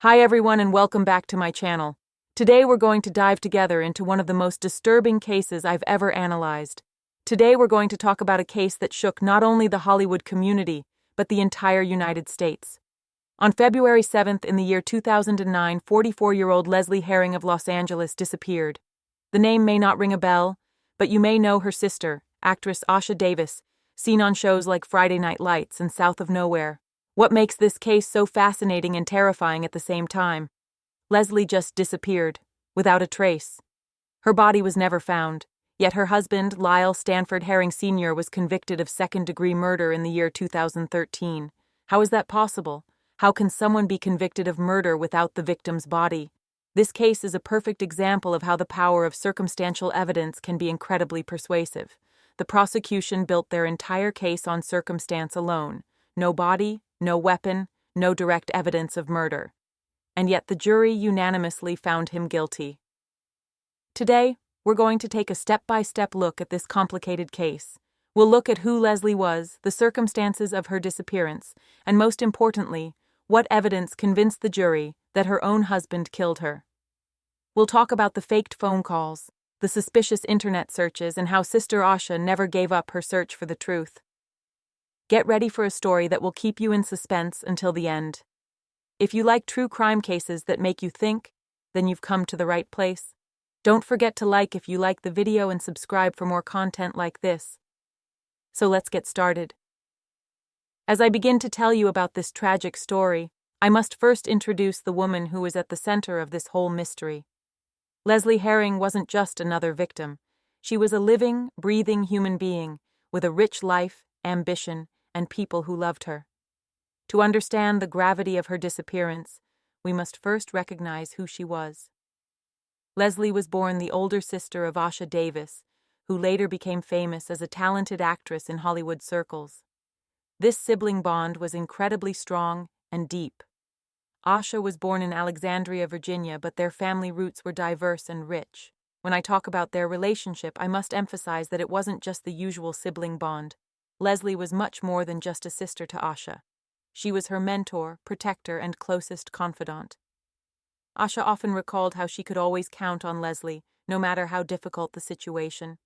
Hi everyone and welcome back to my channel. Today we're going to dive together into one of the most disturbing cases I've ever analyzed. Today we're going to talk about a case that shook not only the Hollywood community, but the entire United States. On February 7th in the year 2009, 44-year-old Leslie Herring of Los Angeles disappeared. The name may not ring a bell, but you may know her sister, actress Asha Davis, seen on shows like Friday Night Lights and South of Nowhere. What makes this case so fascinating and terrifying at the same time? Leslie just disappeared, without a trace. Her body was never found, yet her husband, Lyle Stanford Herring Sr., was convicted of second-degree murder in the year 2013. How is that possible? How can someone be convicted of murder without the victim's body? This case is a perfect example of how the power of circumstantial evidence can be incredibly persuasive. The prosecution built their entire case on circumstance alone. No body, no weapon, no direct evidence of murder. And yet the jury unanimously found him guilty. Today, we're going to take a step-by-step look at this complicated case. We'll look at who Leslie was, the circumstances of her disappearance, and most importantly, what evidence convinced the jury that her own husband killed her. We'll talk about the faked phone calls, the suspicious internet searches, and how Sister Asha never gave up her search for the truth. Get ready for a story that will keep you in suspense until the end. If you like true crime cases that make you think, then you've come to the right place. Don't forget to like if you like the video and subscribe for more content like this. So let's get started. As I begin to tell you about this tragic story, I must first introduce the woman who is at the center of this whole mystery. Leslie Herring wasn't just another victim. She was a living, breathing human being with a rich life, ambition, and people who loved her. To understand the gravity of her disappearance, we must first recognize who she was. Leslie was born the older sister of Asha Davis, who later became famous as a talented actress in Hollywood circles. This sibling bond was incredibly strong and deep. Asha was born in Alexandria, Virginia, but their family roots were diverse and rich. When I talk about their relationship, I must emphasize that it wasn't just the usual sibling bond. Leslie was much more than just a sister to Asha. She was her mentor, protector, and closest confidant. Asha often recalled how she could always count on Leslie, no matter how difficult the situation.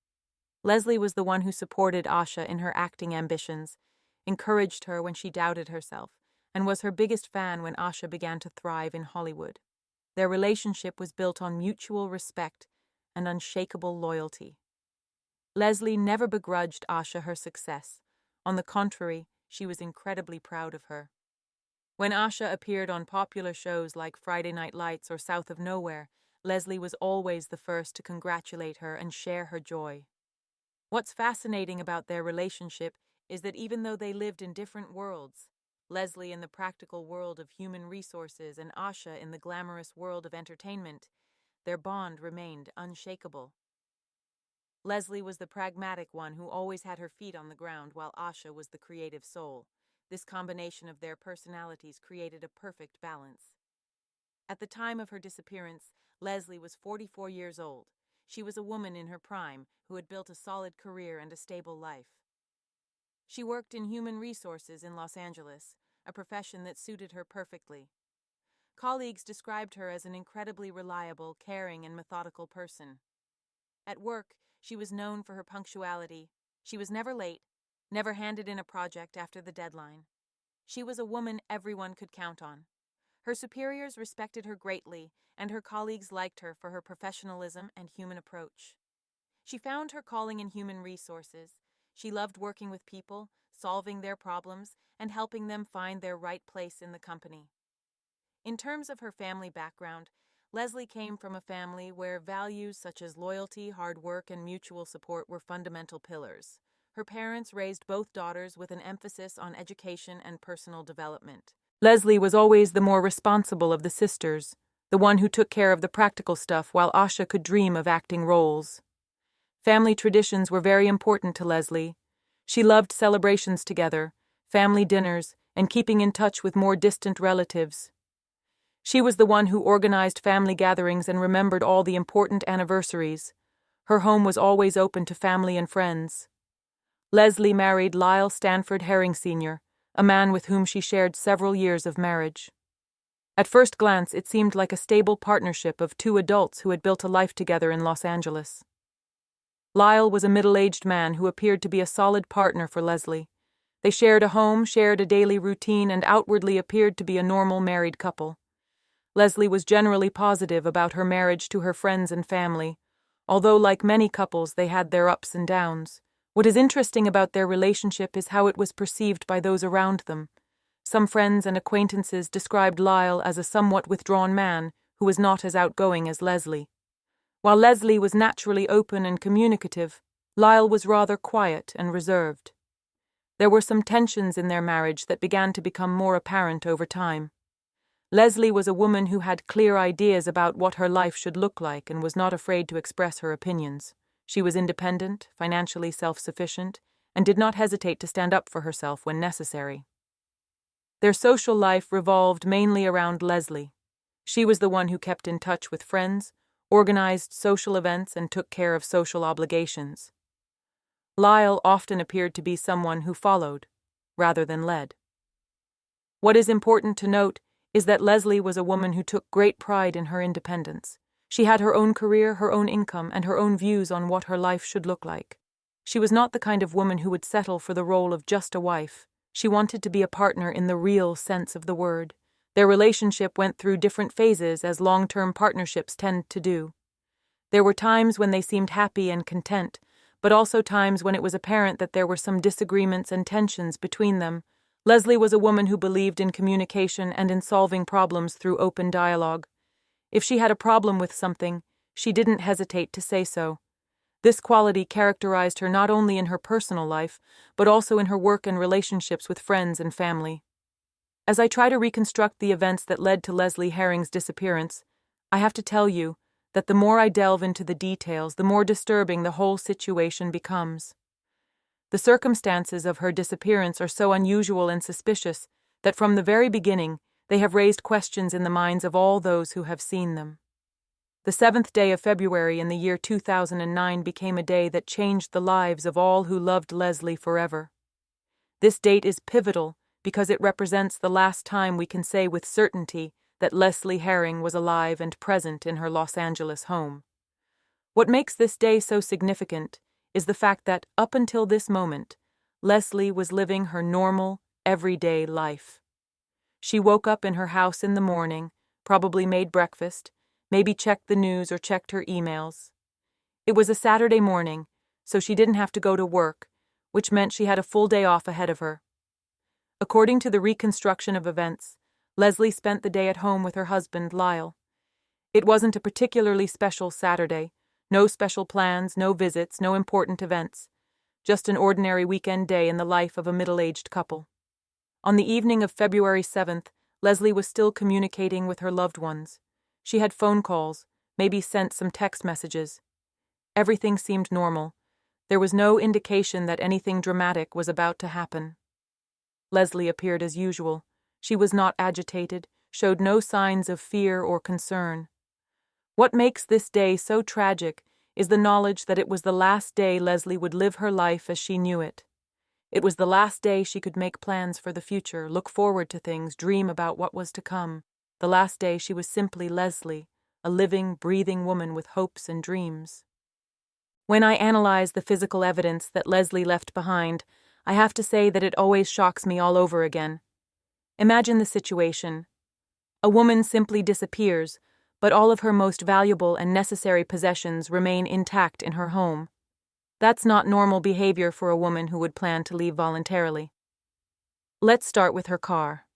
Leslie was the one who supported Asha in her acting ambitions, encouraged her when she doubted herself, and was her biggest fan when Asha began to thrive in Hollywood. Their relationship was built on mutual respect and unshakable loyalty. Leslie never begrudged Asha her success. On the contrary, she was incredibly proud of her. When Asha appeared on popular shows like Friday Night Lights or South of Nowhere, Leslie was always the first to congratulate her and share her joy. What's fascinating about their relationship is that even though they lived in different worlds, Leslie in the practical world of human resources and Asha in the glamorous world of entertainment, their bond remained unshakable. Leslie was the pragmatic one who always had her feet on the ground, while Asha was the creative soul. This combination of their personalities created a perfect balance. At the time of her disappearance, Leslie was 44 years old. She was a woman in her prime who had built a solid career and a stable life. She worked in human resources in Los Angeles, a profession that suited her perfectly. Colleagues described her as an incredibly reliable, caring, and methodical person. At work, she was known for her punctuality. She was never late, never handed in a project after the deadline. She was a woman everyone could count on. Her superiors respected her greatly, and her colleagues liked her for her professionalism and human approach. She found her calling in human resources. She loved working with people, solving their problems, and helping them find their right place in the company. In terms of her family background, Leslie came from a family where values such as loyalty, hard work, and mutual support were fundamental pillars. Her parents raised both daughters with an emphasis on education and personal development. Leslie was always the more responsible of the sisters, the one who took care of the practical stuff while Asha could dream of acting roles. Family traditions were very important to Leslie. She loved celebrations together, family dinners, and keeping in touch with more distant relatives. She was the one who organized family gatherings and remembered all the important anniversaries. Her home was always open to family and friends. Leslie married Lyle Stanford Herring Sr., a man with whom she shared several years of marriage. At first glance, it seemed like a stable partnership of two adults who had built a life together in Los Angeles. Lyle was a middle-aged man who appeared to be a solid partner for Leslie. They shared a home, shared a daily routine, and outwardly appeared to be a normal married couple. Leslie was generally positive about her marriage to her friends and family, although like many couples they had their ups and downs. What is interesting about their relationship is how it was perceived by those around them. Some friends and acquaintances described Lyle as a somewhat withdrawn man who was not as outgoing as Leslie. While Leslie was naturally open and communicative, Lyle was rather quiet and reserved. There were some tensions in their marriage that began to become more apparent over time. Leslie was a woman who had clear ideas about what her life should look like and was not afraid to express her opinions. She was independent, financially self-sufficient, and did not hesitate to stand up for herself when necessary. Their social life revolved mainly around Leslie. She was the one who kept in touch with friends, organized social events, and took care of social obligations. Lyle often appeared to be someone who followed, rather than led. What is important to note is that Leslie was a woman who took great pride in her independence. She had her own career, her own income, and her own views on what her life should look like. She was not the kind of woman who would settle for the role of just a wife. She wanted to be a partner in the real sense of the word. Their relationship went through different phases, as long-term partnerships tend to do. There were times when they seemed happy and content, but also times when it was apparent that there were some disagreements and tensions between them. Leslie was a woman who believed in communication and in solving problems through open dialogue. If she had a problem with something, she didn't hesitate to say so. This quality characterized her not only in her personal life, but also in her work and relationships with friends and family. As I try to reconstruct the events that led to Leslie Herring's disappearance, I have to tell you that the more I delve into the details, the more disturbing the whole situation becomes. The circumstances of her disappearance are so unusual and suspicious that from the very beginning they have raised questions in the minds of all those who have seen them. The 7th day of February in the year 2009 became a day that changed the lives of all who loved Leslie forever. This date is pivotal because it represents the last time we can say with certainty that Leslie Herring was alive and present in her Los Angeles home. What makes this day so significant is the fact that, up until this moment, Leslie was living her normal, everyday life. She woke up in her house in the morning, probably made breakfast, maybe checked the news or checked her emails. It was a Saturday morning, so she didn't have to go to work, which meant she had a full day off ahead of her. According to the reconstruction of events, Leslie spent the day at home with her husband, Lyle. It wasn't a particularly special Saturday. No special plans, no visits, no important events. Just an ordinary weekend day in the life of a middle-aged couple. On the evening of February 7th, Leslie was still communicating with her loved ones. She had phone calls, maybe sent some text messages. Everything seemed normal. There was no indication that anything dramatic was about to happen. Leslie appeared as usual. She was not agitated, showed no signs of fear or concern. What makes this day so tragic is the knowledge that it was the last day Leslie would live her life as she knew it. It was the last day she could make plans for the future, look forward to things, dream about what was to come. The last day she was simply Leslie, a living, breathing woman with hopes and dreams. When I analyze the physical evidence that Leslie left behind, I have to say that it always shocks me all over again. Imagine the situation. A woman simply disappears, but all of her most valuable and necessary possessions remain intact in her home. That's not normal behavior for a woman who would plan to leave voluntarily. Let's start with her car.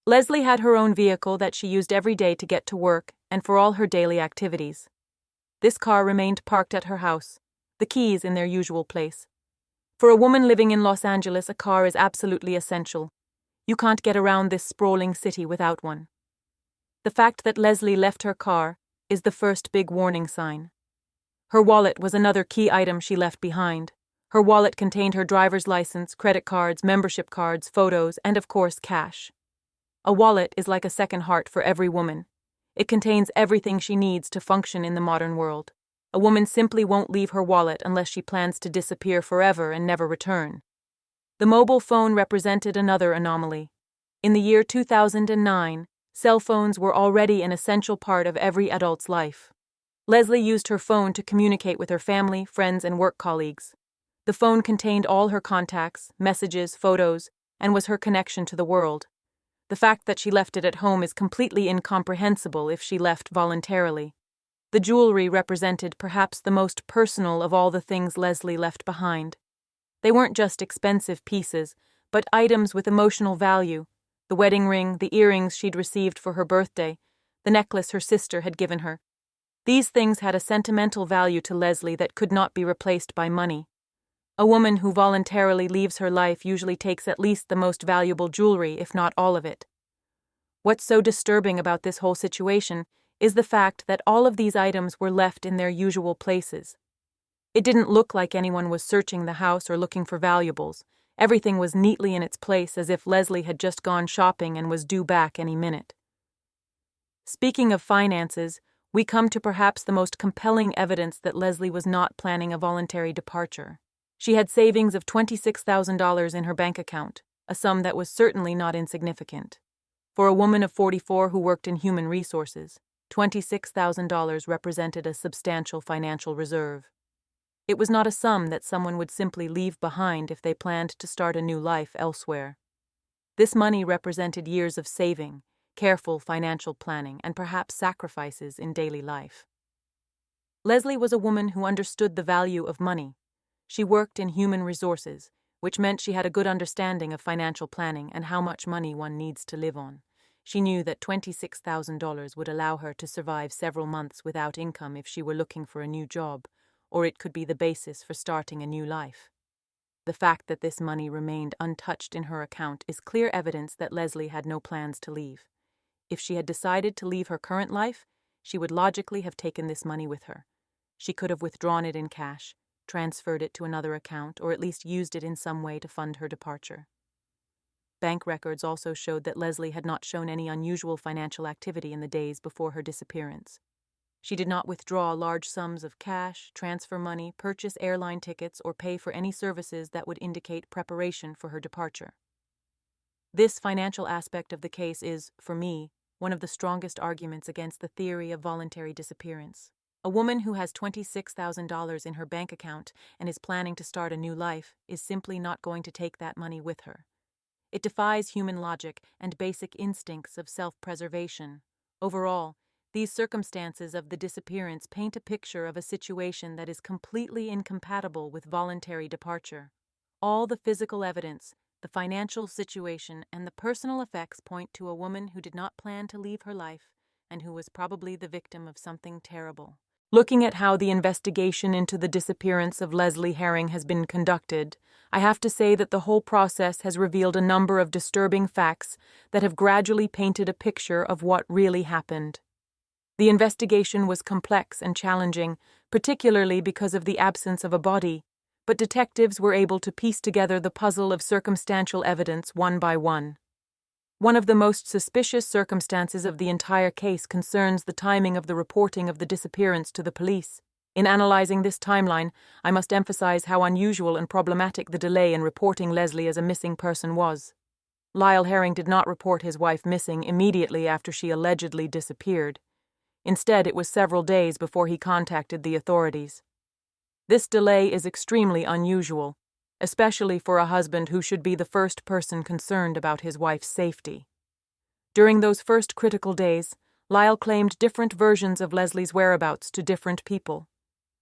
Leslie had her own vehicle that she used every day to get to work and for all her daily activities. This car remained parked at her house, the keys in their usual place. For a woman living in Los Angeles, a car is absolutely essential. You can't get around this sprawling city without one. The fact that Leslie left her car is the first big warning sign. Her wallet was another key item she left behind. Her wallet contained her driver's license, credit cards, membership cards, photos, and of course, cash. A wallet is like a second heart for every woman. It contains everything she needs to function in the modern world. A woman simply won't leave her wallet unless she plans to disappear forever and never return. The mobile phone represented another anomaly. In the year 2009, Cell phones were already an essential part of every adult's life. Leslie used her phone to communicate with her family, friends, and work colleagues. The phone contained all her contacts, messages, photos, and was her connection to the world. The fact that she left it at home is completely incomprehensible if she left voluntarily. The jewelry represented perhaps the most personal of all the things Leslie left behind. They weren't just expensive pieces, but items with emotional value. The wedding ring, the earrings she'd received for her birthday, the necklace her sister had given her. These things had a sentimental value to Leslie that could not be replaced by money. A woman who voluntarily leaves her life usually takes at least the most valuable jewelry, if not all of it. What's so disturbing about this whole situation is the fact that all of these items were left in their usual places. It didn't look like anyone was searching the house or looking for valuables. Everything was neatly in its place, as if Leslie had just gone shopping and was due back any minute. Speaking of finances, we come to perhaps the most compelling evidence that Leslie was not planning a voluntary departure. She had savings of $26,000 in her bank account, a sum that was certainly not insignificant. For a woman of 44 who worked in human resources, $26,000 represented a substantial financial reserve. It was not a sum that someone would simply leave behind if they planned to start a new life elsewhere. This money represented years of saving, careful financial planning, and perhaps sacrifices in daily life. Leslie was a woman who understood the value of money. She worked in human resources, which meant she had a good understanding of financial planning and how much money one needs to live on. She knew that $26,000 would allow her to survive several months without income if she were looking for a new job, or it could be the basis for starting a new life. The fact that this money remained untouched in her account is clear evidence that Leslie had no plans to leave. If she had decided to leave her current life, she would logically have taken this money with her. She could have withdrawn it in cash, transferred it to another account, or at least used it in some way to fund her departure. Bank records also showed that Leslie had not shown any unusual financial activity in the days before her disappearance. She did not withdraw large sums of cash, transfer money, purchase airline tickets, or pay for any services that would indicate preparation for her departure. This financial aspect of the case is, for me, one of the strongest arguments against the theory of voluntary disappearance. A woman who has $26,000 in her bank account and is planning to start a new life is simply not going to take that money with her. It defies human logic and basic instincts of self-preservation. Overall, these circumstances of the disappearance paint a picture of a situation that is completely incompatible with voluntary departure. All the physical evidence, the financial situation, and the personal effects point to a woman who did not plan to leave her life and who was probably the victim of something terrible. Looking at how the investigation into the disappearance of Leslie Herring has been conducted, I have to say that the whole process has revealed a number of disturbing facts that have gradually painted a picture of what really happened. The investigation was complex and challenging, particularly because of the absence of a body, but detectives were able to piece together the puzzle of circumstantial evidence one by one. One of the most suspicious circumstances of the entire case concerns the timing of the reporting of the disappearance to the police. In analyzing this timeline, I must emphasize how unusual and problematic the delay in reporting Leslie as a missing person was. Lyle Herring did not report his wife missing immediately after she allegedly disappeared. Instead, it was several days before he contacted the authorities. This delay is extremely unusual, especially for a husband who should be the first person concerned about his wife's safety. During those first critical days, Lyle claimed different versions of Leslie's whereabouts to different people.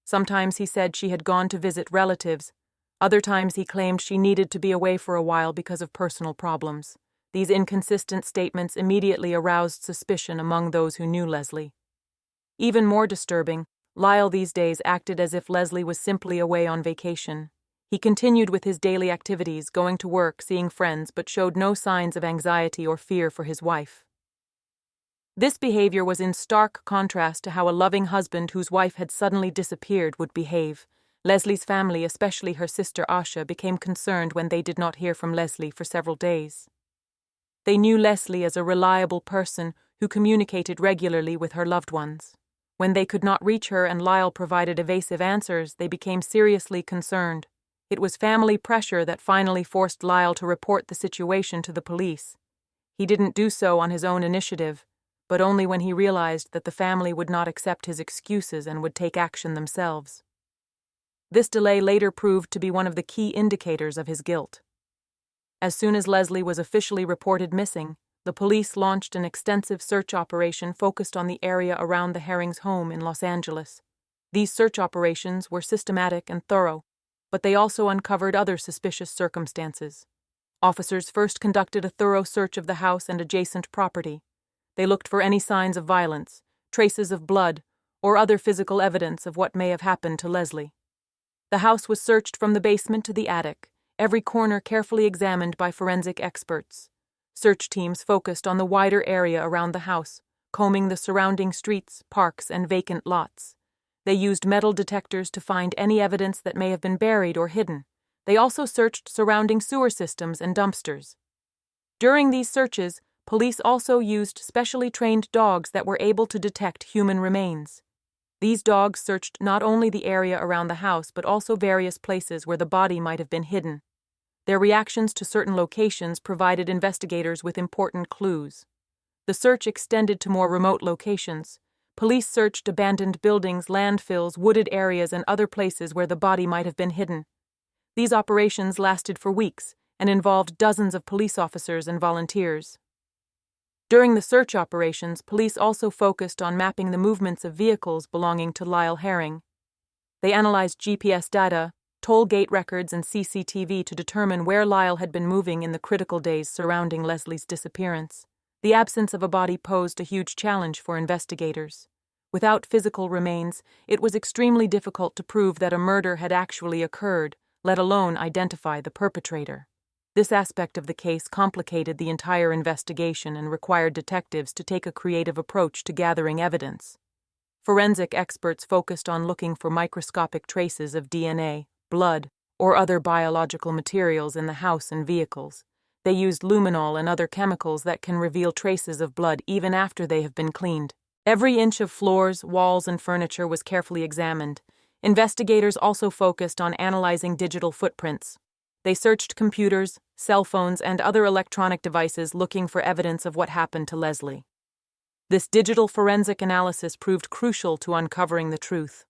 Sometimes he said she had gone to visit relatives. Other times he claimed she needed to be away for a while because of personal problems. These inconsistent statements immediately aroused suspicion among those who knew Leslie. Even more disturbing, Lyle these days acted as if Leslie was simply away on vacation. He continued with his daily activities, going to work, seeing friends, but showed no signs of anxiety or fear for his wife. This behavior was in stark contrast to how a loving husband whose wife had suddenly disappeared would behave. Leslie's family, especially her sister Asha, became concerned when they did not hear from Leslie for several days. They knew Leslie as a reliable person who communicated regularly with her loved ones. When they could not reach her and Lyle provided evasive answers, they became seriously concerned. It was family pressure that finally forced Lyle to report the situation to the police. He didn't do so on his own initiative, but only when he realized that the family would not accept his excuses and would take action themselves. This delay later proved to be one of the key indicators of his guilt. As soon as Leslie was officially reported missing, the police launched an extensive search operation focused on the area around the Herring's home in Los Angeles. These search operations were systematic and thorough, but they also uncovered other suspicious circumstances. Officers first conducted a thorough search of the house and adjacent property. They looked for any signs of violence, traces of blood, or other physical evidence of what may have happened to Leslie. The house was searched from the basement to the attic, every corner carefully examined by forensic experts. Search teams focused on the wider area around the house, combing the surrounding streets, parks, and vacant lots. They used metal detectors to find any evidence that may have been buried or hidden. They also searched surrounding sewer systems and dumpsters. During these searches, police also used specially trained dogs that were able to detect human remains. These dogs searched not only the area around the house but also various places where the body might have been hidden. Their reactions to certain locations provided investigators with important clues. The search extended to more remote locations. Police searched abandoned buildings, landfills, wooded areas, and other places where the body might have been hidden. These operations lasted for weeks and involved dozens of police officers and volunteers. During the search operations, police also focused on mapping the movements of vehicles belonging to Lyle Herring. They analyzed GPS data, toll gate records, and CCTV to determine where Lyle had been moving in the critical days surrounding Leslie's disappearance. The absence of a body posed a huge challenge for investigators. Without physical remains, it was extremely difficult to prove that a murder had actually occurred, let alone identify the perpetrator. This aspect of the case complicated the entire investigation and required detectives to take a creative approach to gathering evidence. Forensic experts focused on looking for microscopic traces of DNA, blood, or other biological materials in the house and vehicles. They used luminol and other chemicals that can reveal traces of blood even after they have been cleaned. Every inch of floors, walls, and furniture was carefully examined. Investigators also focused on analyzing digital footprints. They searched computers, cell phones, and other electronic devices looking for evidence of what happened to Leslie. This digital forensic analysis proved crucial to uncovering the truth.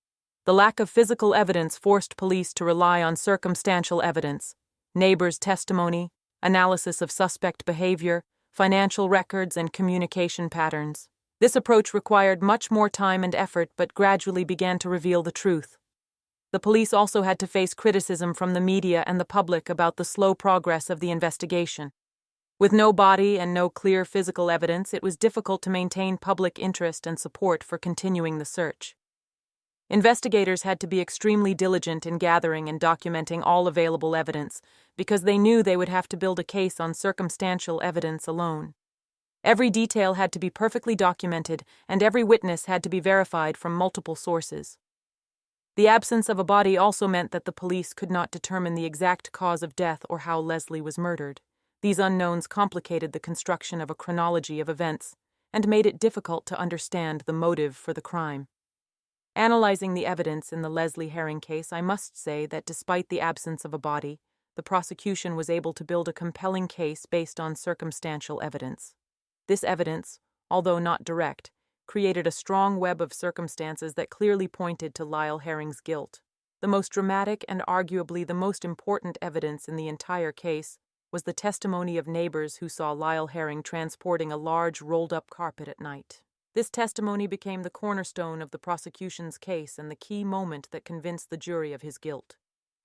The lack of physical evidence forced police to rely on circumstantial evidence, neighbors' testimony, analysis of suspect behavior, financial records, and communication patterns. This approach required much more time and effort but gradually began to reveal the truth. The police also had to face criticism from the media and the public about the slow progress of the investigation. With no body and no clear physical evidence, it was difficult to maintain public interest and support for continuing the search. Investigators had to be extremely diligent in gathering and documenting all available evidence because they knew they would have to build a case on circumstantial evidence alone. Every detail had to be perfectly documented, and every witness had to be verified from multiple sources. The absence of a body also meant that the police could not determine the exact cause of death or how Leslie was murdered. These unknowns complicated the construction of a chronology of events and made it difficult to understand the motive for the crime. Analyzing the evidence in the Leslie Herring case, I must say that despite the absence of a body, the prosecution was able to build a compelling case based on circumstantial evidence. This evidence, although not direct, created a strong web of circumstances that clearly pointed to Lyle Herring's guilt. The most dramatic and arguably the most important evidence in the entire case was the testimony of neighbors who saw Lyle Herring transporting a large rolled-up carpet at night. This testimony became the cornerstone of the prosecution's case and the key moment that convinced the jury of his guilt.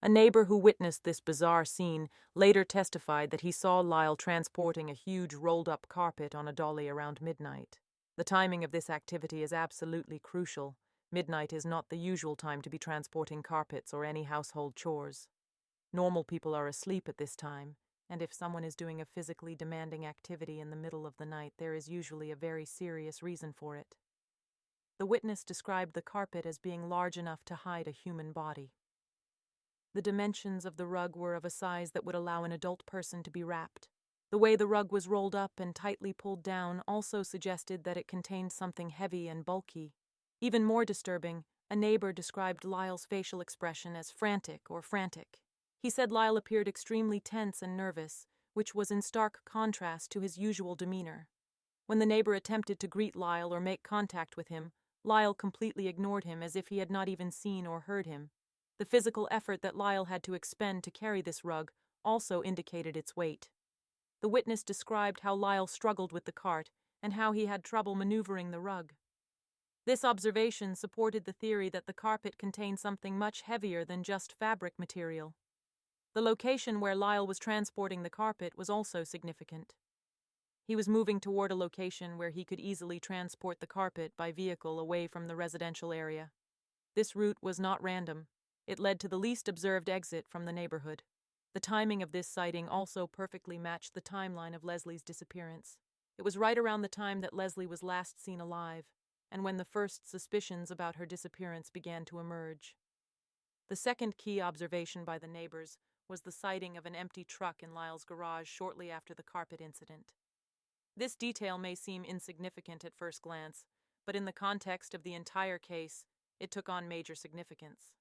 A neighbor who witnessed this bizarre scene later testified that he saw Lyle transporting a huge rolled-up carpet on a dolly around midnight. The timing of this activity is absolutely crucial. Midnight is not the usual time to be transporting carpets or any household chores. Normal people are asleep at this time, and if someone is doing a physically demanding activity in the middle of the night, there is usually a very serious reason for it. The witness described the carpet as being large enough to hide a human body. The dimensions of the rug were of a size that would allow an adult person to be wrapped. The way the rug was rolled up and tightly pulled down also suggested that it contained something heavy and bulky. Even more disturbing, a neighbor described Lyle's facial expression as frantic. He said Lyle appeared extremely tense and nervous, which was in stark contrast to his usual demeanor. When the neighbor attempted to greet Lyle or make contact with him, Lyle completely ignored him as if he had not even seen or heard him. The physical effort that Lyle had to expend to carry this rug also indicated its weight. The witness described how Lyle struggled with the cart and how he had trouble maneuvering the rug. This observation supported the theory that the carpet contained something much heavier than just fabric material. The location where Lyle was transporting the carpet was also significant. He was moving toward a location where he could easily transport the carpet by vehicle away from the residential area. This route was not random. It led to the least observed exit from the neighborhood. The timing of this sighting also perfectly matched the timeline of Leslie's disappearance. It was right around the time that Leslie was last seen alive, and when the first suspicions about her disappearance began to emerge. The second key observation by the neighbors was the sighting of an empty truck in Lyle's garage shortly after the carpet incident. This detail may seem insignificant at first glance, but in the context of the entire case, it took on major significance.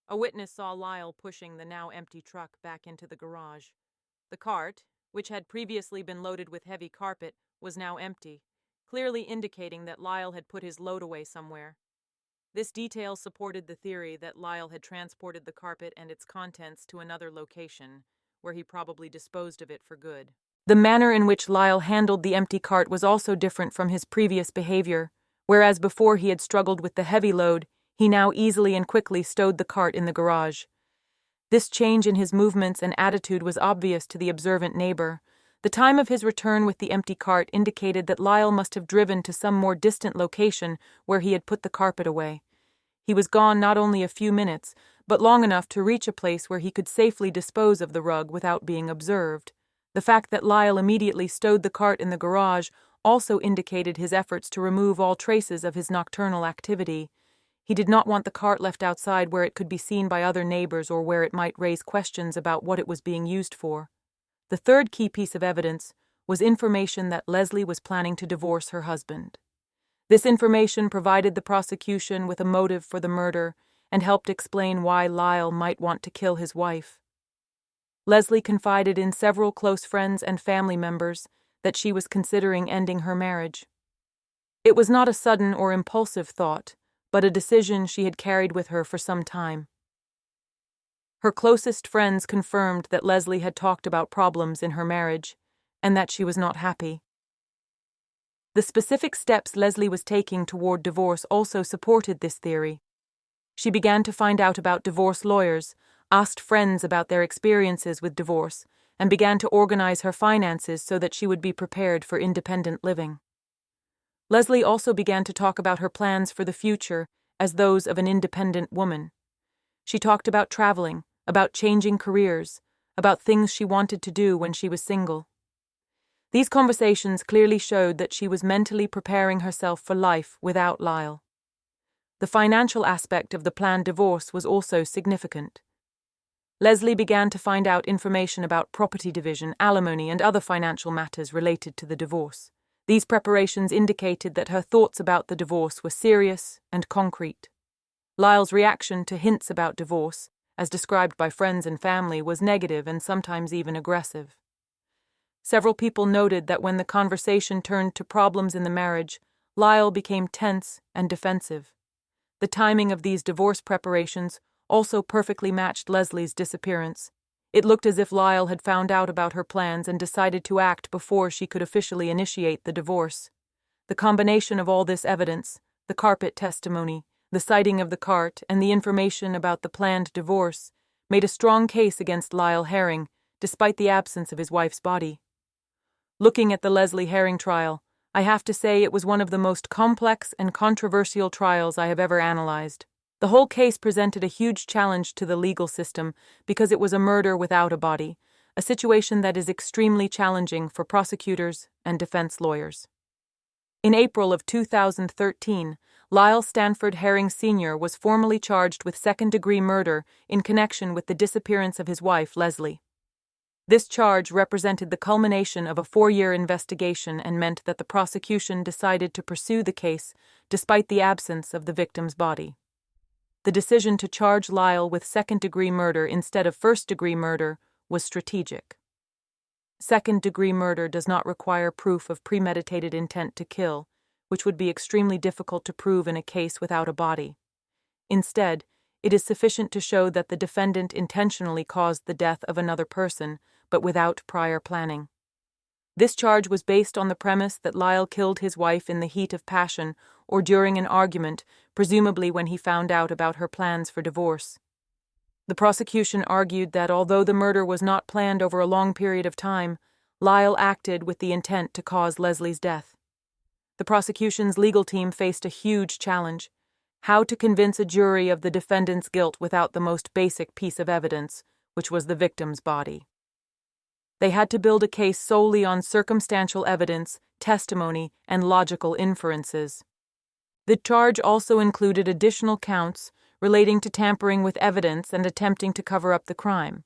A witness saw Lyle pushing the now empty truck back into the garage. The cart, which had previously been loaded with heavy carpet, was now empty, clearly indicating that Lyle had put his load away somewhere. This detail supported the theory that Lyle had transported the carpet and its contents to another location, where he probably disposed of it for good. The manner in which Lyle handled the empty cart was also different from his previous behavior. Whereas before he had struggled with the heavy load, he now easily and quickly stowed the cart in the garage. This change in his movements and attitude was obvious to the observant neighbor. The time of his return with the empty cart indicated that Lyle must have driven to some more distant location where he had put the carpet away. He was gone not only a few minutes, but long enough to reach a place where he could safely dispose of the rug without being observed. The fact that Lyle immediately stowed the cart in the garage also indicated his efforts to remove all traces of his nocturnal activity. He did not want the cart left outside where it could be seen by other neighbors or where it might raise questions about what it was being used for. The third key piece of evidence was information that Leslie was planning to divorce her husband. This information provided the prosecution with a motive for the murder and helped explain why Lyle might want to kill his wife. Leslie confided in several close friends and family members that she was considering ending her marriage. It was not a sudden or impulsive thought, but a decision she had carried with her for some time. Her closest friends confirmed that Leslie had talked about problems in her marriage and that she was not happy. The specific steps Leslie was taking toward divorce also supported this theory. She began to find out about divorce lawyers, asked friends about their experiences with divorce, and began to organize her finances so that she would be prepared for independent living. Leslie also began to talk about her plans for the future as those of an independent woman. She talked about traveling, about changing careers, about things she wanted to do when she was single. These conversations clearly showed that she was mentally preparing herself for life without Lyle. The financial aspect of the planned divorce was also significant. Leslie began to find out information about property division, alimony, and other financial matters related to the divorce. These preparations indicated that her thoughts about the divorce were serious and concrete. Lyle's reaction to hints about divorce, as described by friends and family, was negative and sometimes even aggressive. Several people noted that when the conversation turned to problems in the marriage, Lyle became tense and defensive. The timing of these divorce preparations also perfectly matched Leslie's disappearance. It looked as if Lyle had found out about her plans and decided to act before she could officially initiate the divorce. The combination of all this evidence, the carpet testimony, the sighting of the cart, and the information about the planned divorce, made a strong case against Lyle Herring, despite the absence of his wife's body. Looking at the Leslie Herring trial, I have to say it was one of the most complex and controversial trials I have ever analyzed. The whole case presented a huge challenge to the legal system because it was a murder without a body, a situation that is extremely challenging for prosecutors and defense lawyers. In April of 2013, Lyle Stanford Herring Sr. was formally charged with second-degree murder in connection with the disappearance of his wife, Leslie. This charge represented the culmination of a 4-year investigation and meant that the prosecution decided to pursue the case despite the absence of the victim's body. The decision to charge Lyle with second-degree murder instead of first-degree murder was strategic. Second-degree murder does not require proof of premeditated intent to kill, which would be extremely difficult to prove in a case without a body. Instead, it is sufficient to show that the defendant intentionally caused the death of another person, but without prior planning. This charge was based on the premise that Lyle killed his wife in the heat of passion or during an argument, presumably when he found out about her plans for divorce. The prosecution argued that although the murder was not planned over a long period of time, Lyle acted with the intent to cause Leslie's death. The prosecution's legal team faced a huge challenge: how to convince a jury of the defendant's guilt without the most basic piece of evidence, which was the victim's body. They had to build a case solely on circumstantial evidence, testimony, and logical inferences. The charge also included additional counts relating to tampering with evidence and attempting to cover up the crime.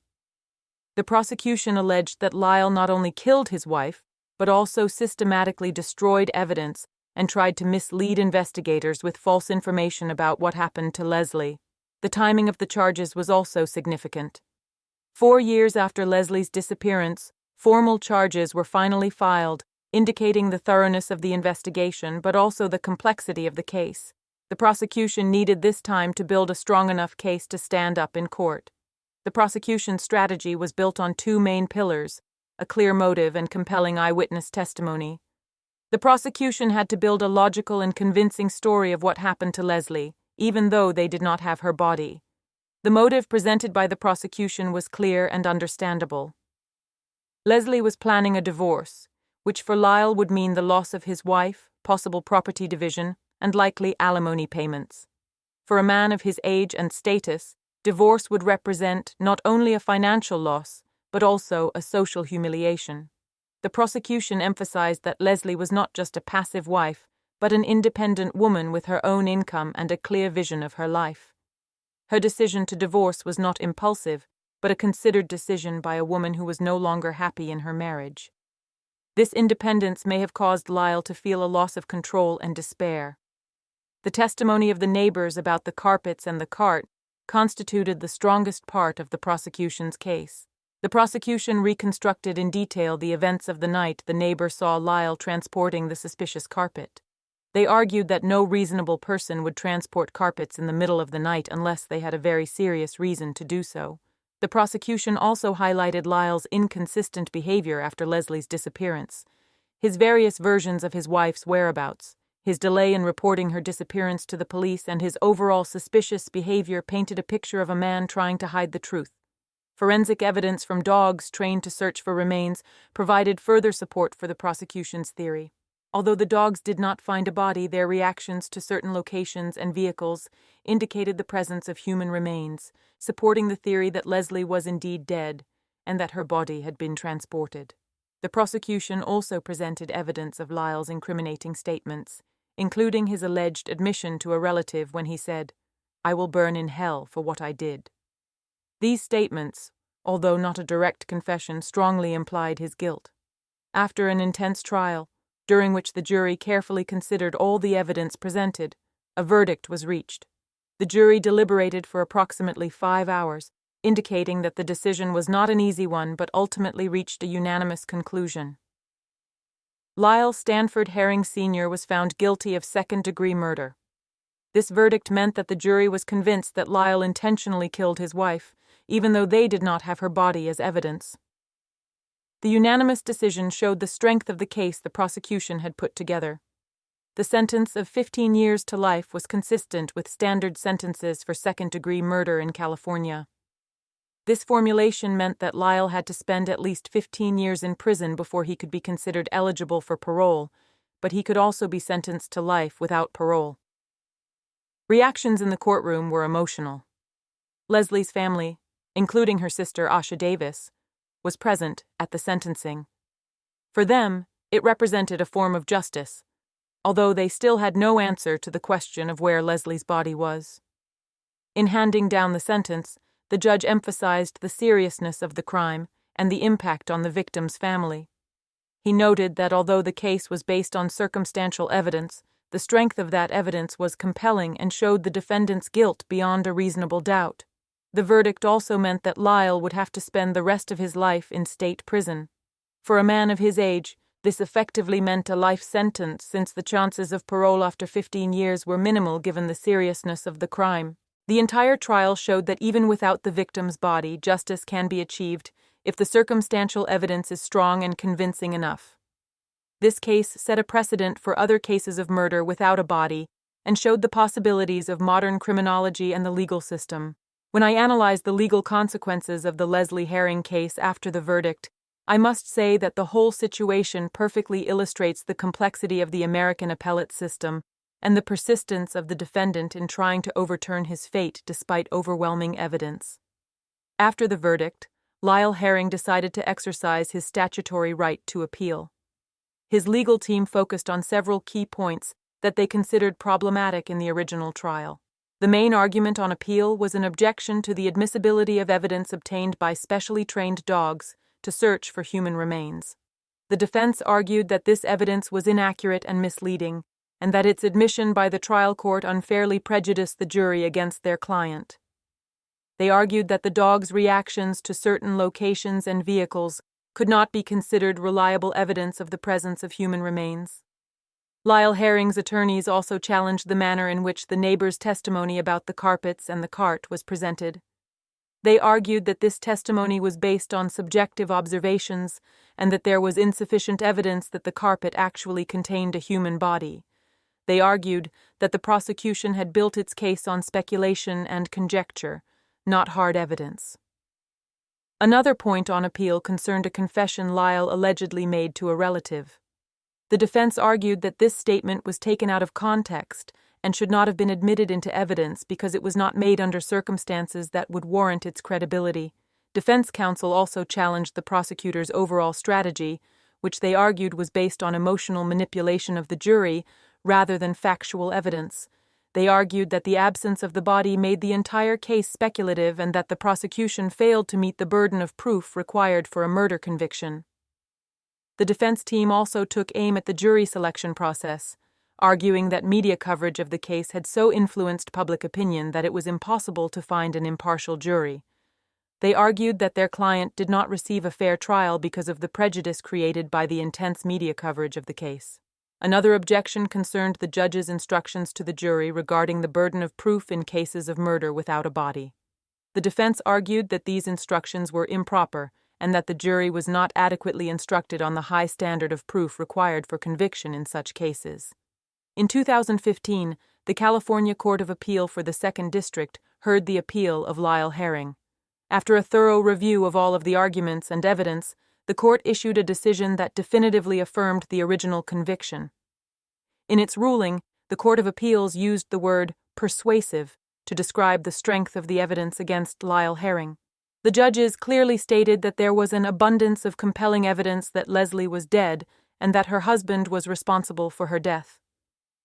The prosecution alleged that Lyle not only killed his wife, but also systematically destroyed evidence and tried to mislead investigators with false information about what happened to Leslie. The timing of the charges was also significant. 4 years after Leslie's disappearance, formal charges were finally filed, indicating the thoroughness of the investigation but also the complexity of the case. The prosecution needed this time to build a strong enough case to stand up in court. The prosecution's strategy was built on 2 main pillars: a clear motive and compelling eyewitness testimony. The prosecution had to build a logical and convincing story of what happened to Leslie, even though they did not have her body. The motive presented by the prosecution was clear and understandable. Leslie was planning a divorce, which for Lyle would mean the loss of his wife, possible property division, and likely alimony payments. For a man of his age and status, divorce would represent not only a financial loss, but also a social humiliation. The prosecution emphasized that Leslie was not just a passive wife, but an independent woman with her own income and a clear vision of her life. Her decision to divorce was not impulsive, but a considered decision by a woman who was no longer happy in her marriage. This independence may have caused Lyle to feel a loss of control and despair. The testimony of the neighbors about the carpets and the cart constituted the strongest part of the prosecution's case. The prosecution reconstructed in detail the events of the night the neighbor saw Lyle transporting the suspicious carpet. They argued that no reasonable person would transport carpets in the middle of the night unless they had a very serious reason to do so. The prosecution also highlighted Lyle's inconsistent behavior after Leslie's disappearance. His various versions of his wife's whereabouts, his delay in reporting her disappearance to the police, and his overall suspicious behavior painted a picture of a man trying to hide the truth. Forensic evidence from dogs trained to search for remains provided further support for the prosecution's theory. Although the dogs did not find a body, their reactions to certain locations and vehicles indicated the presence of human remains, supporting the theory that Leslie was indeed dead and that her body had been transported. The prosecution also presented evidence of Lyle's incriminating statements, including his alleged admission to a relative when he said, "I will burn in hell for what I did." These statements, although not a direct confession, strongly implied his guilt. After an intense trial, during which the jury carefully considered all the evidence presented, a verdict was reached. The jury deliberated for approximately 5 hours, indicating that the decision was not an easy one but ultimately reached a unanimous conclusion. Lyle Stanford Herring Sr. was found guilty of second-degree murder. This verdict meant that the jury was convinced that Lyle intentionally killed his wife, even though they did not have her body as evidence. The unanimous decision showed the strength of the case the prosecution had put together. The sentence of 15 years to life was consistent with standard sentences for second-degree murder in California. This formulation meant that Lyle had to spend at least 15 years in prison before he could be considered eligible for parole, but he could also be sentenced to life without parole. Reactions in the courtroom were emotional. Leslie's family, including her sister Asha Davis, was present at the sentencing. For them, it represented a form of justice, although they still had no answer to the question of where Leslie's body was. In handing down the sentence, the judge emphasized the seriousness of the crime and the impact on the victim's family. He noted that although the case was based on circumstantial evidence, the strength of that evidence was compelling and showed the defendant's guilt beyond a reasonable doubt. The verdict also meant that Lyle would have to spend the rest of his life in state prison. For a man of his age, this effectively meant a life sentence, since the chances of parole after 15 years were minimal given the seriousness of the crime. The entire trial showed that even without the victim's body, justice can be achieved if the circumstantial evidence is strong and convincing enough. This case set a precedent for other cases of murder without a body and showed the possibilities of modern criminology and the legal system. When I analyzed the legal consequences of the Leslie Herring case after the verdict, I must say that the whole situation perfectly illustrates the complexity of the American appellate system and the persistence of the defendant in trying to overturn his fate despite overwhelming evidence. After the verdict, Lyle Herring decided to exercise his statutory right to appeal. His legal team focused on several key points that they considered problematic in the original trial. The main argument on appeal was an objection to the admissibility of evidence obtained by specially trained dogs to search for human remains. The defense argued that this evidence was inaccurate and misleading, and that its admission by the trial court unfairly prejudiced the jury against their client. They argued that the dog's reactions to certain locations and vehicles could not be considered reliable evidence of the presence of human remains. Lyle Herring's attorneys also challenged the manner in which the neighbor's testimony about the carpets and the cart was presented. They argued that this testimony was based on subjective observations and that there was insufficient evidence that the carpet actually contained a human body. They argued that the prosecution had built its case on speculation and conjecture, not hard evidence. Another point on appeal concerned a confession Lyle allegedly made to a relative. The defense argued that this statement was taken out of context and should not have been admitted into evidence because it was not made under circumstances that would warrant its credibility. Defense counsel also challenged the prosecutor's overall strategy, which they argued was based on emotional manipulation of the jury rather than factual evidence. They argued that the absence of the body made the entire case speculative and that the prosecution failed to meet the burden of proof required for a murder conviction. The defense team also took aim at the jury selection process, arguing that media coverage of the case had so influenced public opinion that it was impossible to find an impartial jury. They argued that their client did not receive a fair trial because of the prejudice created by the intense media coverage of the case. Another objection concerned the judge's instructions to the jury regarding the burden of proof in cases of murder without a body. The defense argued that these instructions were improper and that the jury was not adequately instructed on the high standard of proof required for conviction in such cases. In 2015, the California Court of Appeal for the Second District heard the appeal of Lyle Herring. After a thorough review of all of the arguments and evidence, the court issued a decision that definitively affirmed the original conviction. In its ruling, the Court of Appeals used the word persuasive to describe the strength of the evidence against Lyle Herring. The judges clearly stated that there was an abundance of compelling evidence that Leslie was dead and that her husband was responsible for her death.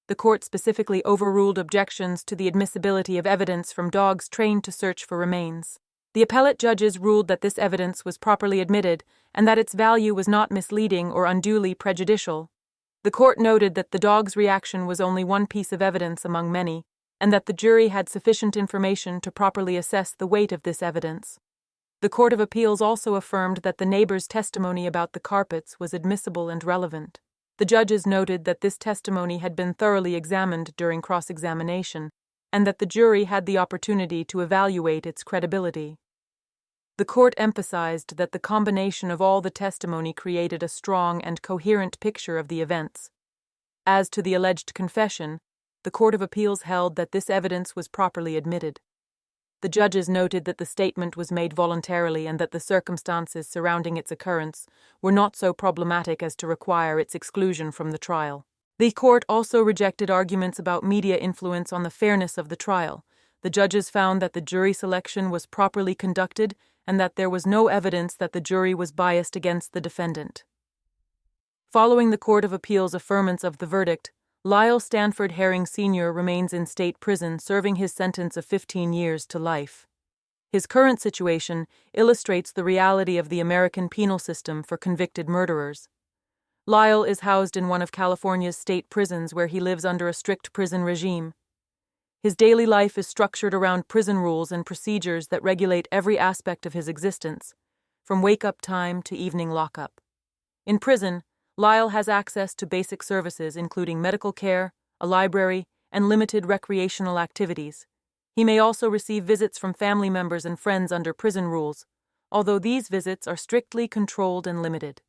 The court specifically overruled objections to the admissibility of evidence from dogs trained to search for remains. The appellate judges ruled that this evidence was properly admitted and that its value was not misleading or unduly prejudicial. The court noted that the dog's reaction was only one piece of evidence among many, and that the jury had sufficient information to properly assess the weight of this evidence. The Court of Appeals also affirmed that the neighbor's testimony about the carpets was admissible and relevant. The judges noted that this testimony had been thoroughly examined during cross-examination, and that the jury had the opportunity to evaluate its credibility. The court emphasized that the combination of all the testimony created a strong and coherent picture of the events. As to the alleged confession, the Court of Appeals held that this evidence was properly admitted. The judges noted that the statement was made voluntarily and that the circumstances surrounding its occurrence were not so problematic as to require its exclusion from the trial. The court also rejected arguments about media influence on the fairness of the trial. The judges found that the jury selection was properly conducted and that there was no evidence that the jury was biased against the defendant. Following the Court of Appeals' affirmance of the verdict, Lyle Stanford Herring Sr. remains in state prison serving his sentence of 15 years to life. His current situation illustrates the reality of the American penal system for convicted murderers. Lyle is housed in one of California's state prisons where he lives under a strict prison regime. His daily life is structured around prison rules and procedures that regulate every aspect of his existence, from wake-up time to evening lockup. In prison, Lyle has access to basic services including medical care, a library, and limited recreational activities. He may also receive visits from family members and friends under prison rules, although these visits are strictly controlled and limited.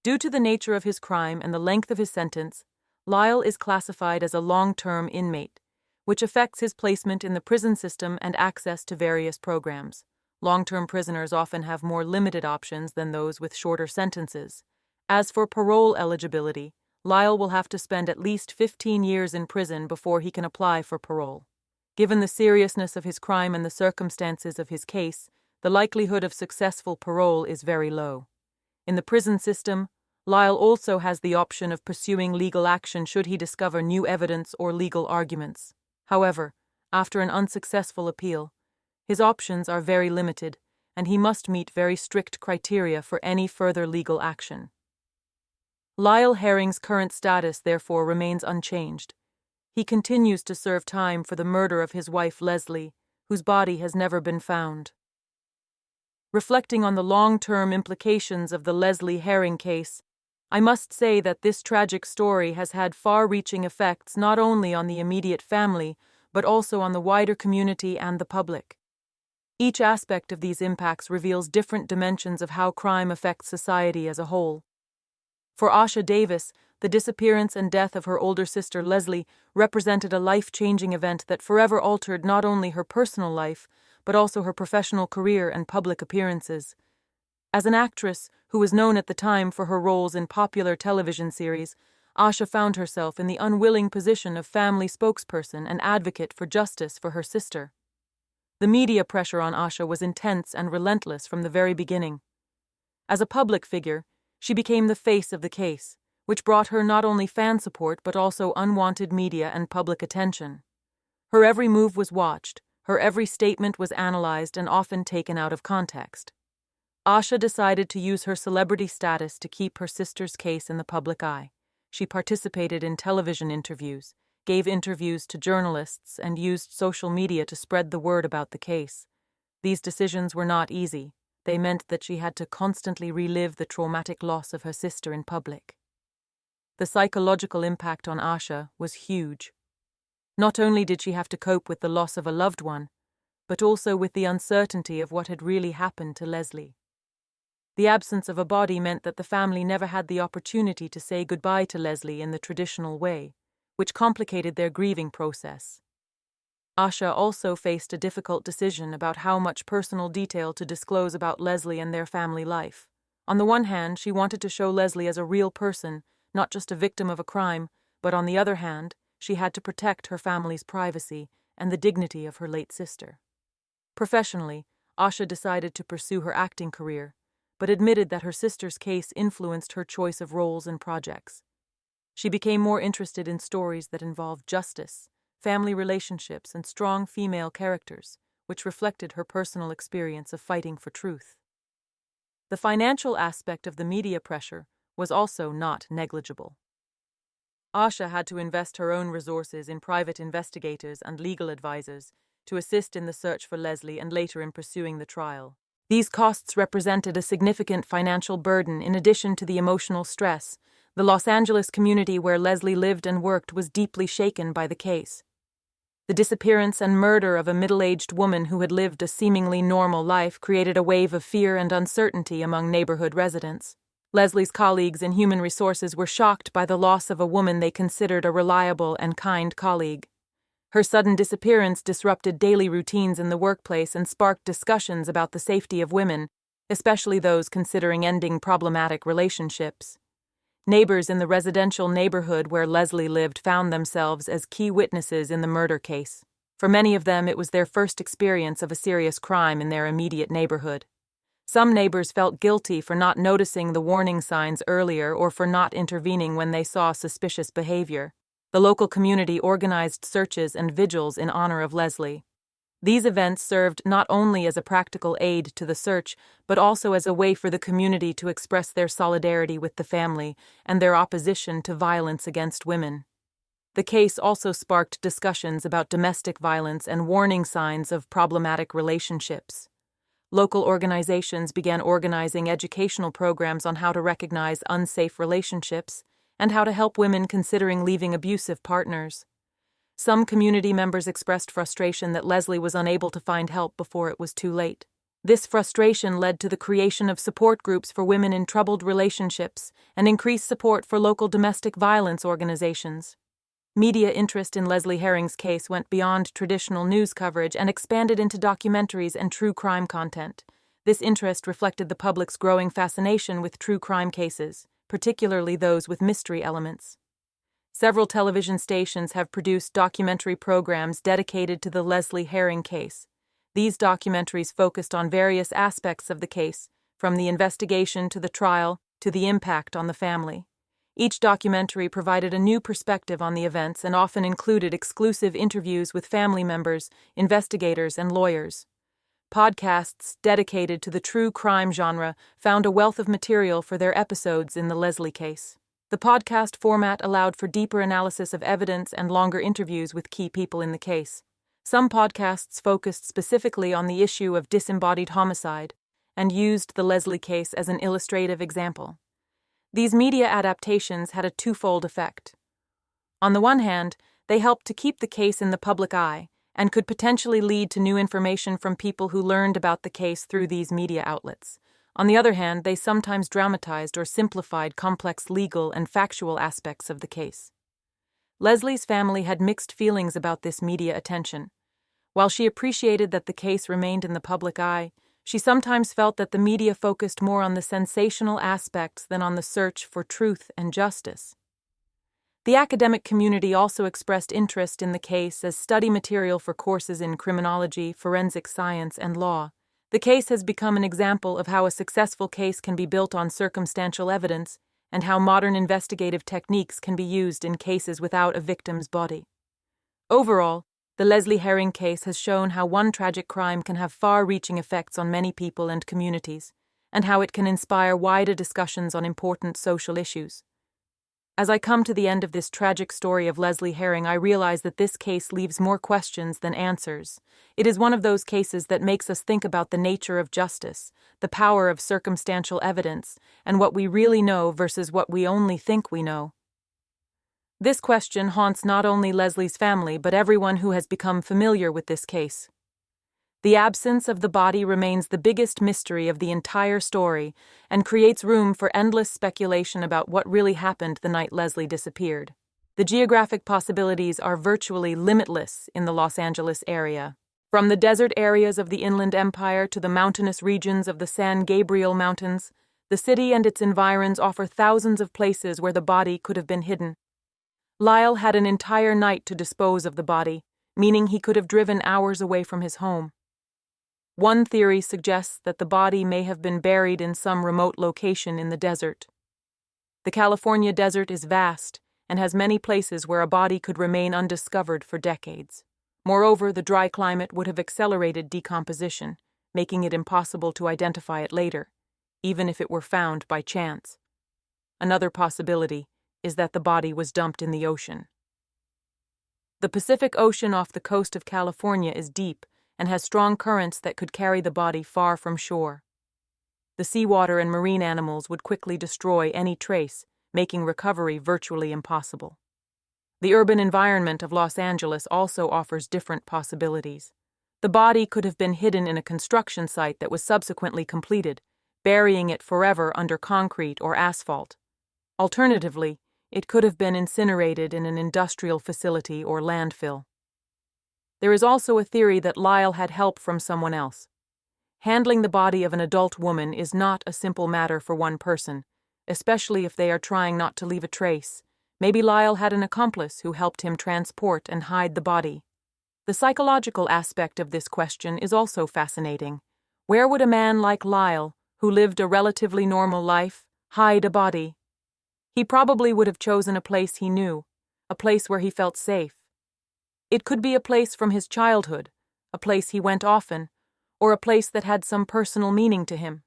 Due to the nature of his crime and the length of his sentence, Lyle is classified as a long-term inmate, which affects his placement in the prison system and access to various programs. Long-term prisoners often have more limited options than those with shorter sentences. As for parole eligibility, Lyle will have to spend at least 15 years in prison before he can apply for parole. Given the seriousness of his crime and the circumstances of his case, the likelihood of successful parole is very low. In the prison system, Lyle also has the option of pursuing legal action should he discover new evidence or legal arguments. However, after an unsuccessful appeal, his options are very limited, and he must meet very strict criteria for any further legal action. Lyle Herring's current status, therefore, remains unchanged. He continues to serve time for the murder of his wife Leslie, whose body has never been found. Reflecting on the long-term implications of the Leslie Herring case, I must say that this tragic story has had far-reaching effects not only on the immediate family, but also on the wider community and the public. Each aspect of these impacts reveals different dimensions of how crime affects society as a whole. For Asha Davis, the disappearance and death of her older sister Leslie represented a life-changing event that forever altered not only her personal life, but also her professional career and public appearances. As an actress who was known at the time for her roles in popular television series, Asha found herself in the unwilling position of family spokesperson and advocate for justice for her sister. The media pressure on Asha was intense and relentless from the very beginning. As a public figure, she became the face of the case, which brought her not only fan support but also unwanted media and public attention. Her every move was watched, her every statement was analyzed and often taken out of context. Asha decided to use her celebrity status to keep her sister's case in the public eye. She participated in television interviews, gave interviews to journalists, and used social media to spread the word about the case. These decisions were not easy. They meant that she had to constantly relive the traumatic loss of her sister in public. The psychological impact on Asha was huge. Not only did she have to cope with the loss of a loved one, but also with the uncertainty of what had really happened to Leslie. The absence of a body meant that the family never had the opportunity to say goodbye to Leslie in the traditional way, which complicated their grieving process. Asha also faced a difficult decision about how much personal detail to disclose about Leslie and their family life. On the one hand, she wanted to show Leslie as a real person, not just a victim of a crime, but on the other hand, she had to protect her family's privacy and the dignity of her late sister. Professionally, Asha decided to pursue her acting career, but admitted that her sister's case influenced her choice of roles and projects. She became more interested in stories that involved justice, family relationships, and strong female characters, which reflected her personal experience of fighting for truth. The financial aspect of the media pressure was also not negligible. Asha had to invest her own resources in private investigators and legal advisors to assist in the search for Leslie and later in pursuing the trial. These costs represented a significant financial burden in addition to the emotional stress. The Los Angeles community where Leslie lived and worked was deeply shaken by the case. The disappearance and murder of a middle-aged woman who had lived a seemingly normal life created a wave of fear and uncertainty among neighborhood residents. Leslie's colleagues in human resources were shocked by the loss of a woman they considered a reliable and kind colleague. Her sudden disappearance disrupted daily routines in the workplace and sparked discussions about the safety of women, especially those considering ending problematic relationships. Neighbors in the residential neighborhood where Leslie lived found themselves as key witnesses in the murder case. For many of them, it was their first experience of a serious crime in their immediate neighborhood. Some neighbors felt guilty for not noticing the warning signs earlier or for not intervening when they saw suspicious behavior. The local community organized searches and vigils in honor of Leslie. These events served not only as a practical aid to the search, but also as a way for the community to express their solidarity with the family and their opposition to violence against women. The case also sparked discussions about domestic violence and warning signs of problematic relationships. Local organizations began organizing educational programs on how to recognize unsafe relationships and how to help women considering leaving abusive partners. Some community members expressed frustration that Leslie was unable to find help before it was too late. This frustration led to the creation of support groups for women in troubled relationships and increased support for local domestic violence organizations. Media interest in Leslie Herring's case went beyond traditional news coverage and expanded into documentaries and true crime content. This interest reflected the public's growing fascination with true crime cases, particularly those with mystery elements. Several television stations have produced documentary programs dedicated to the Leslie Herring case. These documentaries focused on various aspects of the case, from the investigation to the trial to the impact on the family. Each documentary provided a new perspective on the events and often included exclusive interviews with family members, investigators, and lawyers. Podcasts dedicated to the true crime genre found a wealth of material for their episodes in the Leslie case. The podcast format allowed for deeper analysis of evidence and longer interviews with key people in the case. Some podcasts focused specifically on the issue of disembodied homicide and used the Leslie case as an illustrative example. These media adaptations had a twofold effect. On the one hand, they helped to keep the case in the public eye and could potentially lead to new information from people who learned about the case through these media outlets. On the other hand, they sometimes dramatized or simplified complex legal and factual aspects of the case. Leslie's family had mixed feelings about this media attention. While she appreciated that the case remained in the public eye, she sometimes felt that the media focused more on the sensational aspects than on the search for truth and justice. The academic community also expressed interest in the case as study material for courses in criminology, forensic science, and law. The case has become an example of how a successful case can be built on circumstantial evidence and how modern investigative techniques can be used in cases without a victim's body. Overall, the Leslie Herring case has shown how one tragic crime can have far-reaching effects on many people and communities, and how it can inspire wider discussions on important social issues. As I come to the end of this tragic story of Leslie Herring, I realize that this case leaves more questions than answers. It is one of those cases that makes us think about the nature of justice, the power of circumstantial evidence, and what we really know versus what we only think we know. This question haunts not only Leslie's family but everyone who has become familiar with this case. The absence of the body remains the biggest mystery of the entire story and creates room for endless speculation about what really happened the night Leslie disappeared. The geographic possibilities are virtually limitless in the Los Angeles area. From the desert areas of the Inland Empire to the mountainous regions of the San Gabriel Mountains, the city and its environs offer thousands of places where the body could have been hidden. Lyle had an entire night to dispose of the body, meaning he could have driven hours away from his home. One theory suggests that the body may have been buried in some remote location in the desert. The California desert is vast and has many places where a body could remain undiscovered for decades. Moreover, the dry climate would have accelerated decomposition, making it impossible to identify it later, even if it were found by chance. Another possibility is that the body was dumped in the ocean. The Pacific Ocean off the coast of California is deep and has strong currents that could carry the body far from shore. The seawater and marine animals would quickly destroy any trace, making recovery virtually impossible. The urban environment of Los Angeles also offers different possibilities. The body could have been hidden in a construction site that was subsequently completed, burying it forever under concrete or asphalt. Alternatively, it could have been incinerated in an industrial facility or landfill. There is also a theory that Lyle had help from someone else. Handling the body of an adult woman is not a simple matter for one person, especially if they are trying not to leave a trace. Maybe Lyle had an accomplice who helped him transport and hide the body. The psychological aspect of this question is also fascinating. Where would a man like Lyle, who lived a relatively normal life, hide a body? He probably would have chosen a place he knew, a place where he felt safe. It could be a place from his childhood, a place he went often, or a place that had some personal meaning to him.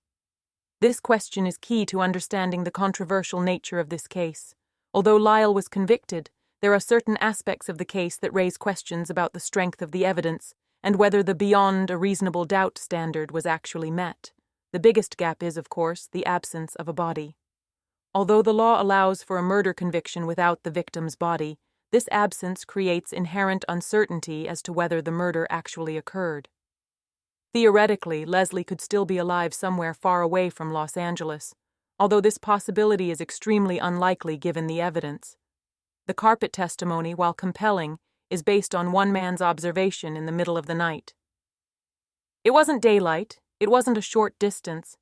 This question is key to understanding the controversial nature of this case. Although Lyle was convicted, there are certain aspects of the case that raise questions about the strength of the evidence and whether the beyond a reasonable doubt standard was actually met. The biggest gap is, of course, the absence of a body. Although the law allows for a murder conviction without the victim's body, this absence creates inherent uncertainty as to whether the murder actually occurred. Theoretically, Leslie could still be alive somewhere far away from Los Angeles, although this possibility is extremely unlikely given the evidence. The carpet testimony, while compelling, is based on one man's observation in the middle of the night. It wasn't daylight, it wasn't a short distance.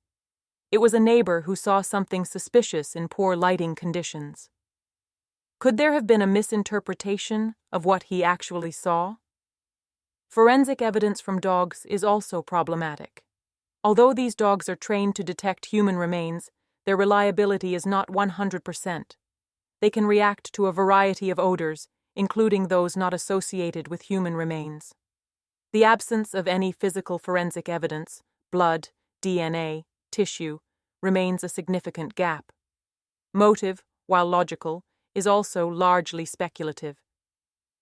It was a neighbor who saw something suspicious in poor lighting conditions. Could there have been a misinterpretation of what he actually saw? Forensic evidence from dogs is also problematic. Although these dogs are trained to detect human remains, their reliability is not 100%. They can react to a variety of odors, including those not associated with human remains. The absence of any physical forensic evidence, blood, DNA, tissue, remains a significant gap. Motive, while logical, is also largely speculative.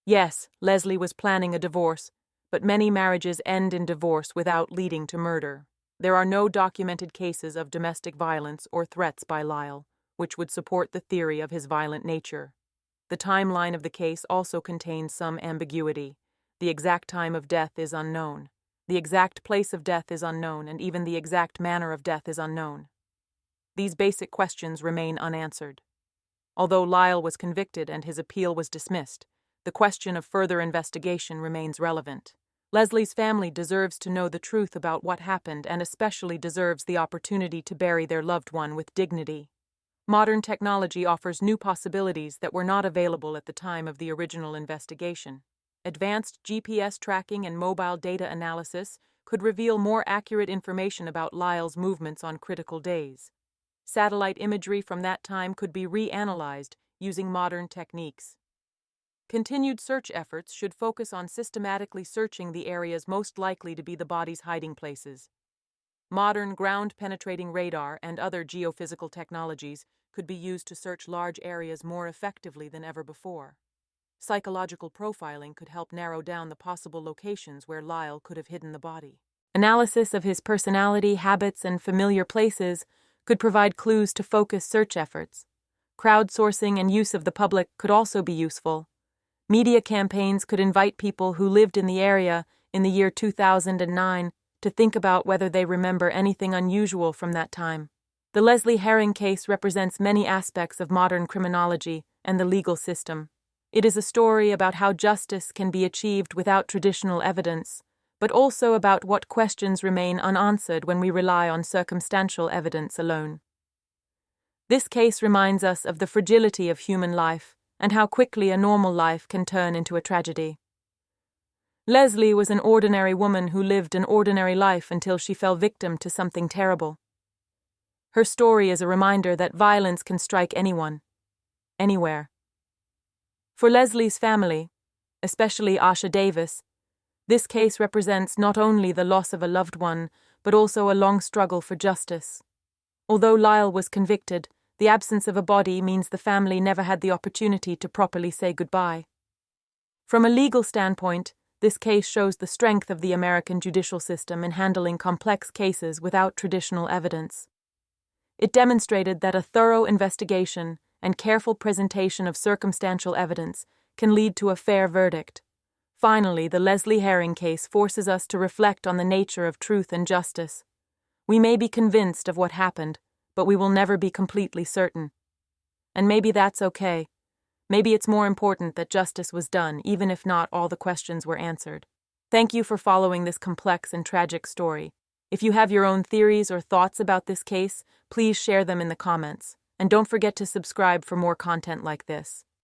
Yes, Leslie was planning a divorce, but many marriages end in divorce without leading to murder. There are no documented cases of domestic violence or threats by Lyle, which would support the theory of his violent nature. The timeline of the case also contains some ambiguity. The exact time of death is unknown. The exact place of death is unknown, and even the exact manner of death is unknown. These basic questions remain unanswered. Although Lyle was convicted and his appeal was dismissed, the question of further investigation remains relevant. Leslie's family deserves to know the truth about what happened and especially deserves the opportunity to bury their loved one with dignity. Modern technology offers new possibilities that were not available at the time of the original investigation. Advanced GPS tracking and mobile data analysis could reveal more accurate information about Lyle's movements on critical days. Satellite imagery from that time could be reanalyzed using modern techniques. Continued search efforts should focus on systematically searching the areas most likely to be the body's hiding places. Modern ground-penetrating radar and other geophysical technologies could be used to search large areas more effectively than ever before. Psychological profiling could help narrow down the possible locations where Lyle could have hidden the body. Analysis of his personality, habits, and familiar places could provide clues to focus search efforts. Crowdsourcing and use of the public could also be useful. Media campaigns could invite people who lived in the area in the year 2009 to think about whether they remember anything unusual from that time. The Leslie Herring case represents many aspects of modern criminology and the legal system. It is a story about how justice can be achieved without traditional evidence, but also about what questions remain unanswered when we rely on circumstantial evidence alone. This case reminds us of the fragility of human life and how quickly a normal life can turn into a tragedy. Leslie was an ordinary woman who lived an ordinary life until she fell victim to something terrible. Her story is a reminder that violence can strike anyone, anywhere. For Leslie's family, especially Asha Davis, this case represents not only the loss of a loved one, but also a long struggle for justice. Although Lyle was convicted, the absence of a body means the family never had the opportunity to properly say goodbye. From a legal standpoint, this case shows the strength of the American judicial system in handling complex cases without traditional evidence. It demonstrated that a thorough investigation and careful presentation of circumstantial evidence can lead to a fair verdict. Finally, the Leslie Herring case forces us to reflect on the nature of truth and justice. We may be convinced of what happened, but we will never be completely certain. And maybe that's okay. Maybe it's more important that justice was done, even if not all the questions were answered. Thank you for following this complex and tragic story. If you have your own theories or thoughts about this case, please share them in the comments. And don't forget to subscribe for more content like this.